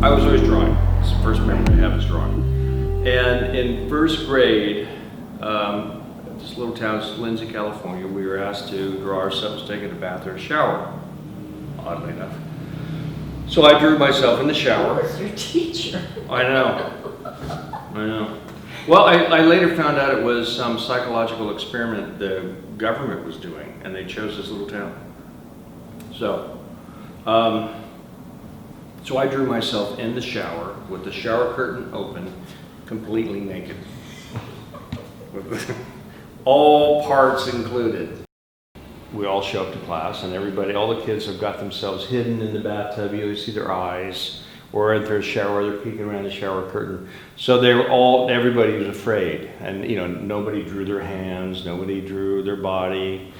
I was always drawing. It's the first memory I have is drawing. And in first grade, this little town, Lindsay, California, we were asked to draw ourselves taking a bath or a shower, oddly enough. So I drew myself in the shower. Who was your teacher? I know. Well, I later found out it was some psychological experiment the government was doing, and they chose this little town. So, so I drew myself in the shower with the shower curtain open, completely naked. All parts included. We all show up to class, and everybody, all the kids have got themselves hidden in the bathtub. You always see their eyes, or at their shower, they're peeking around the shower curtain. So they were all, everybody was afraid, and you know, nobody drew their hands, nobody drew their body,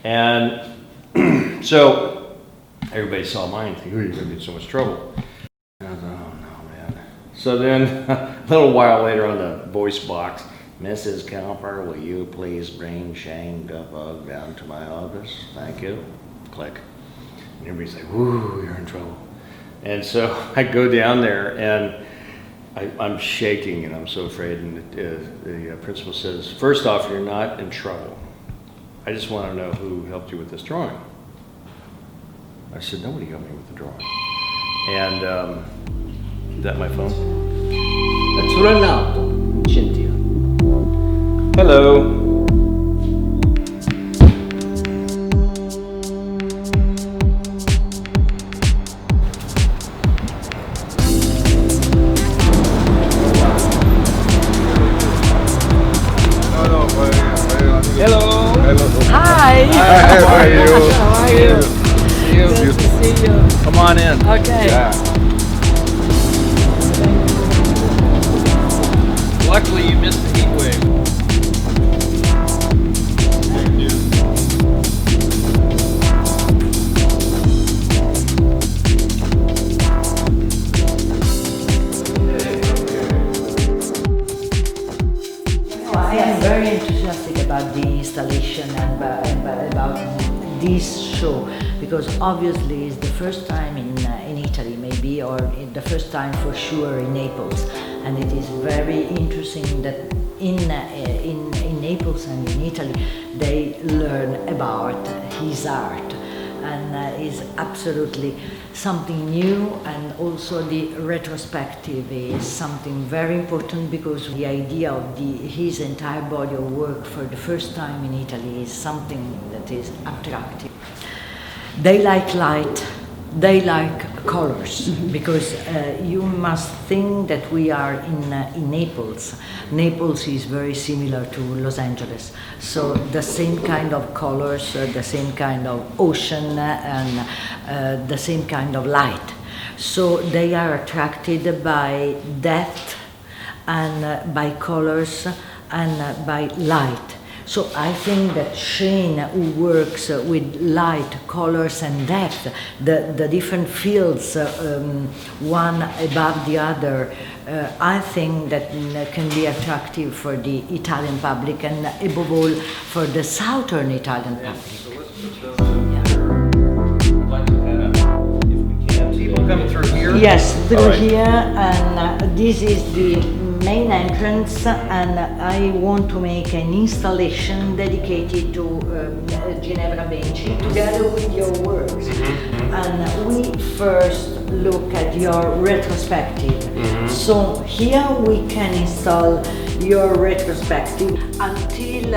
and so everybody saw mine and think, oh, you're gonna be in so much trouble. And I thought, oh no, man. So then, a little while later on the voice box, Mrs. Cowper, will you please bring Shane Guffogg down to my office? Thank you. Click. And everybody's like, whoo, you're in trouble. And so I go down there and I'm shaking and I'm so afraid. And the principal says, first off, you're not in trouble. I just want to know who helped you with this drawing. I said, nobody helped me with the drawing. And is that my phone? That's Renato, Cynthia. Hello. Hello. Hi. How are you? How are you? See you. Good to see you. Come on in. Okay. Yeah. Luckily, you missed the heat wave. I am very enthusiastic about the installation and about this show, because obviously it's the first time in Italy maybe, or the first time for sure in Naples, and it is very interesting that in Naples and in Italy they learn about his art, and is absolutely something new. And also the retrospective is something very important, because the idea of his entire body of work for the first time in Italy is something that is attractive. They like light, they like colors, because you must think that we are in Naples. Naples is very similar to Los Angeles, so the same kind of colors, the same kind of ocean, and the same kind of light. So they are attracted by depth and by colors and by light. So I think that Shane, who works with light, colors and depth, the different fields, one above the other, I think that can be attractive for the Italian public, and above all for the southern Italian public. People coming through here? Yes, through All right. here, and this is the main entrance, and I want to make an installation dedicated to Ginevra Benci, together with your works. And we first look at your retrospective. So here we can install your retrospective until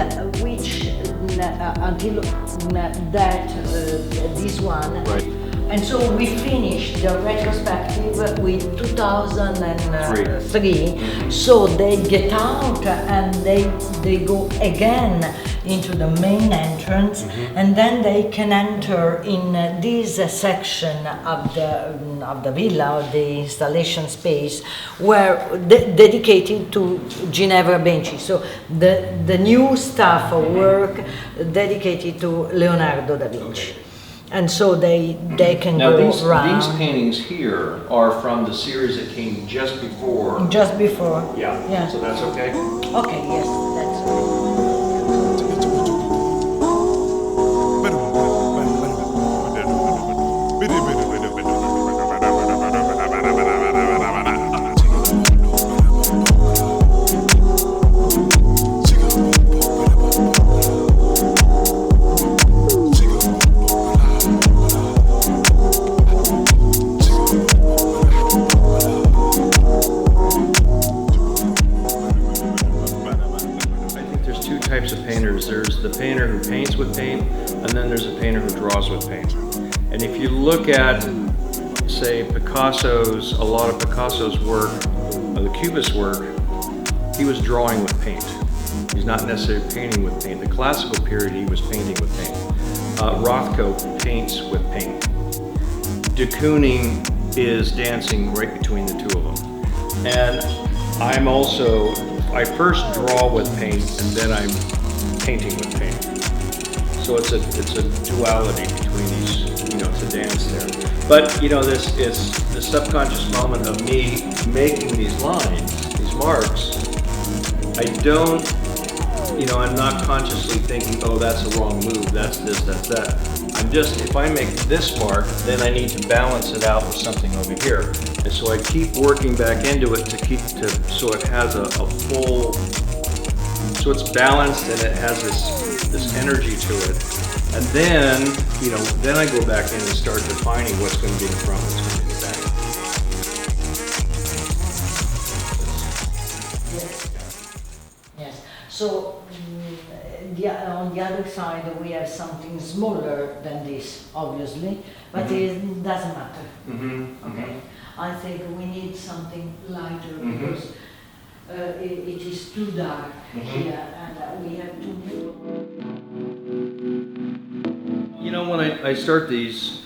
this one. Right. And so we finished the retrospective with 2003. So they get out and they go again into the main entrance, and then they can enter in this section of the villa, or the installation space, where dedicated to Ginevra Benci. So the new staff of work dedicated to Leonardo da Vinci. And so they can Now go these around. paintings here are from the series that came just before. Just before. Yeah. Yeah. So that's okay? Okay, yes, that's right. there's the painter who paints with paint, and then there's a painter who draws with paint. And if you look at, say, a lot of Picasso's work, or the Cubist work, he was drawing with paint. He's not necessarily painting with paint. The classical period, he was painting with paint. Rothko paints with paint. De Kooning is dancing right between the two of them. And I first draw with paint and then I'm painting with paint. So it's a duality between these, it's a dance there. But, this is the subconscious moment of me making these lines, these marks. I'm not consciously thinking, oh, that's the wrong move, that's this, that's that. If I make this mark, then I need to balance it out with something over here. And so I keep working back into it so it has a full, so it's balanced and it has this energy to it. And then, then I go back in and start defining what's going to be in the front, what's going to be in the back. Yes. So on the other side we have something smaller than this, obviously, but it doesn't matter. Okay. I think we need something lighter because it is too dark here, and we have to move. When I start these,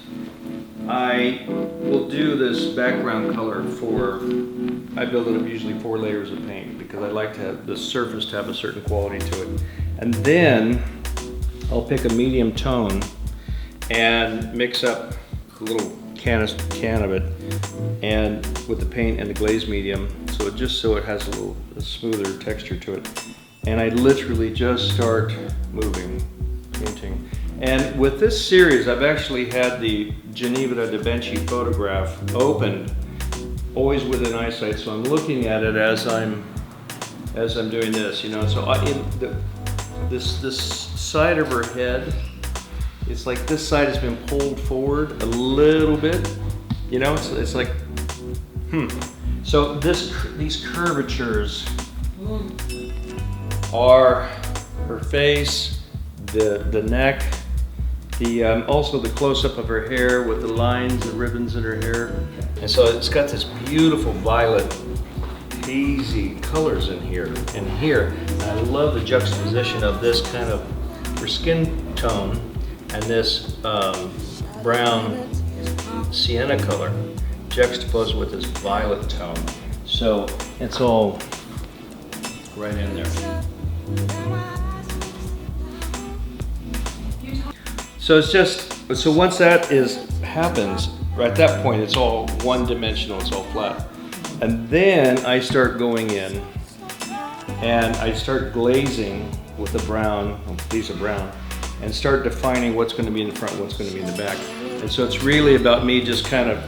I will do this background color I build it up usually 4 layers of paint because I like to have the surface to have a certain quality to it. And then I'll pick a medium tone and mix up a little can of it and with the paint and the glaze medium, so it has a smoother texture to it. And I literally just start moving, painting. And with this series, I've actually had the Ginevra da Benci photograph opened, always within eyesight, so I'm looking at it as I'm doing this, So this side of her head, it's like this side has been pulled forward a little bit, it's like, So these curvatures are her face, the neck, also the close-up of her hair with the lines, the ribbons in her hair. And so it's got this beautiful violet, hazy colors in here and here. And I love the juxtaposition of this kind of her skin tone and this brown sienna color juxtaposed with this violet tone. So it's all right in there. So so once that happens, at that point it's all one-dimensional, it's all flat. And then I start going in and I start glazing with the brown, these are brown, and start defining what's going to be in the front, what's going to be in the back. And so it's really about me just kind of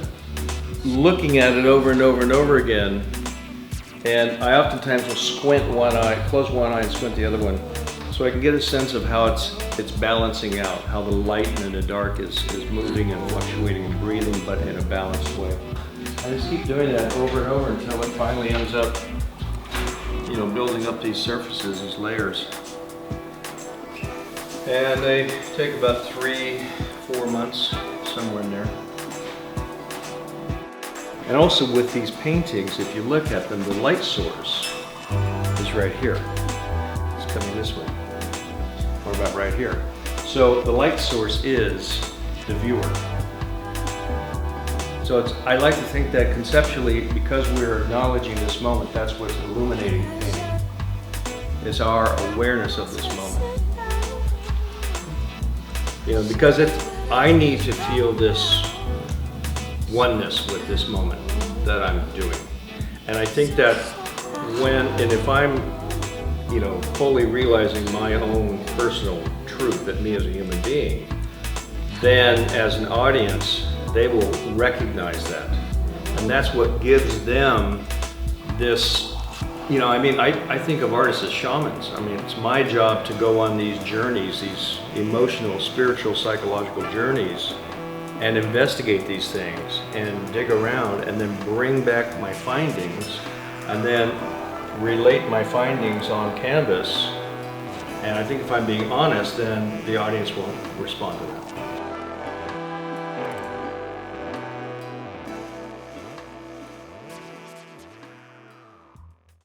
looking at it over and over and over again. And I oftentimes will squint one eye, close one eye and squint the other one, so I can get a sense of how it's balancing out, how the light and the dark is moving and fluctuating and breathing, but in a balanced way. I just keep doing that over and over until it finally ends up, building up these surfaces, these layers. And they take about 3-4 months, somewhere in there. And also with these paintings, if you look at them, the light source is right here. It's coming this way, or about right here. So the light source is the viewer. So I like to think that conceptually, because we're acknowledging this moment, that's what's illuminating the painting. It's our awareness of this moment. Because I need to feel this oneness with this moment that I'm doing. And I think that if I'm, fully realizing my own personal truth, that me as a human being, then as an audience, they will recognize that. And that's what gives them this, I think of artists as shamans. It's my job to go on these journeys, these emotional, spiritual, psychological journeys, and investigate these things and dig around and then bring back my findings and then relate my findings on canvas And I think if I'm being honest, then the audience will respond to that.